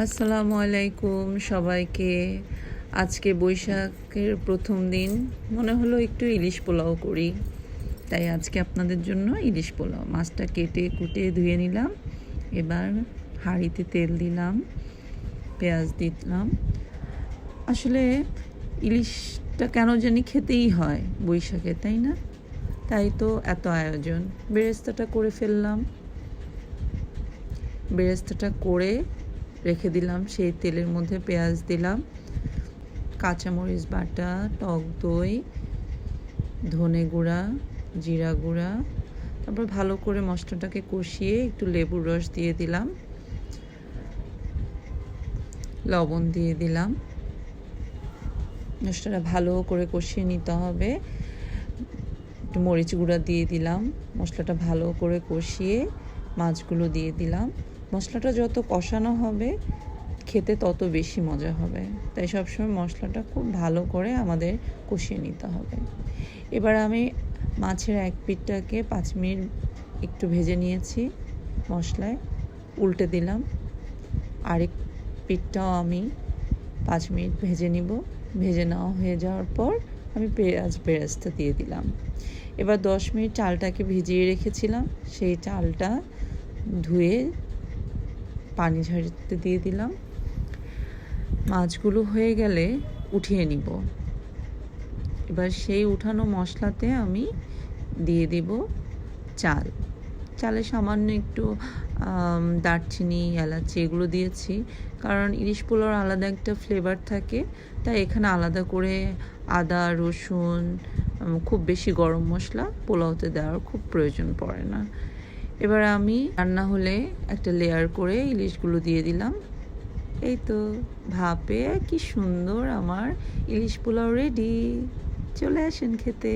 আসসালামু আলাইকুম সবাইকে। আজকে বৈশাখের প্রথম দিন, মনে হলো একটু ইলিশ পোলাও করি, তাই আজকে আপনাদের জন্য ইলিশ পোলাও। মাছটা কেটে কুটে ধুয়ে নিলাম। এবার হাঁড়িতে তেল দিলাম, পেঁয়াজ দিলাম। আসলে ইলিশটা কেন জানি খেতেই হয় বৈশাখে, তাই না? তাই তো এত আয়োজন। বেরেস্তাটা করে ফেললাম। বেরেস্তাটা করে রেখে দিলাম। সেই তেলের মধ্যে পেঁয়াজ দিলাম, কাঁচামরিচ বাটা, টক দই, ধনে গুঁড়া, জিরা গুঁড়া। তারপর ভালো করে মশলাটাকে কষিয়ে একটু লেবুর রস দিয়ে দিলাম, লবণ দিয়ে দিলাম। মশলাটা ভালো করে কষিয়ে নিতে হবে। একটু মরিচ গুঁড়া দিয়ে দিলাম। মশলাটা ভালো করে কষিয়ে মাছগুলো দিয়ে দিলাম। মশলাটা যত কষানো হবে খেতে তত বেশি মজা হবে, তাই সবসময় মশলাটা খুব ভালো করে আমাদের কষিয়ে নিতে হবে। এবার আমি মাছের এক পিঠটাকে 5 মিনিট একটু ভেজে নিয়েছি মশলায়, উল্টে দিলাম। আরেক পিঠটাও আমি 5 মিনিট ভেজে নিব। ভেজে নেওয়া হয়ে যাওয়ার পর আমি বেরেস্তা দিয়ে দিলাম। এবার 10 মিনিট চালটাকে ভিজিয়ে রেখেছিলাম, সেই চালটা ধুয়ে পানি ঝাড়তে দিয়ে দিলাম। মাছগুলো হয়ে গেলে উঠিয়ে নিব। এবার সেই উঠানো মশলাতে আমি দিয়ে দিব চালে সামান্য একটু দারচিনি, এলাচি এগুলো দিয়েছি, কারণ ইলিশ পোলাওর আলাদা একটা ফ্লেভার থাকে, তাই এখানে আলাদা করে আদা, রসুন, খুব বেশি গরম মশলা পোলাওতে দেওয়ার খুব প্রয়োজন পড়ে না। এবার আমি রান্না হলে একটা লেয়ার করে ইলিশগুলো দিয়ে দিলাম। এই তো ভাপে কি সুন্দর আমার ইলিশ পোলাও রেডি। চলে আসেন খেতে।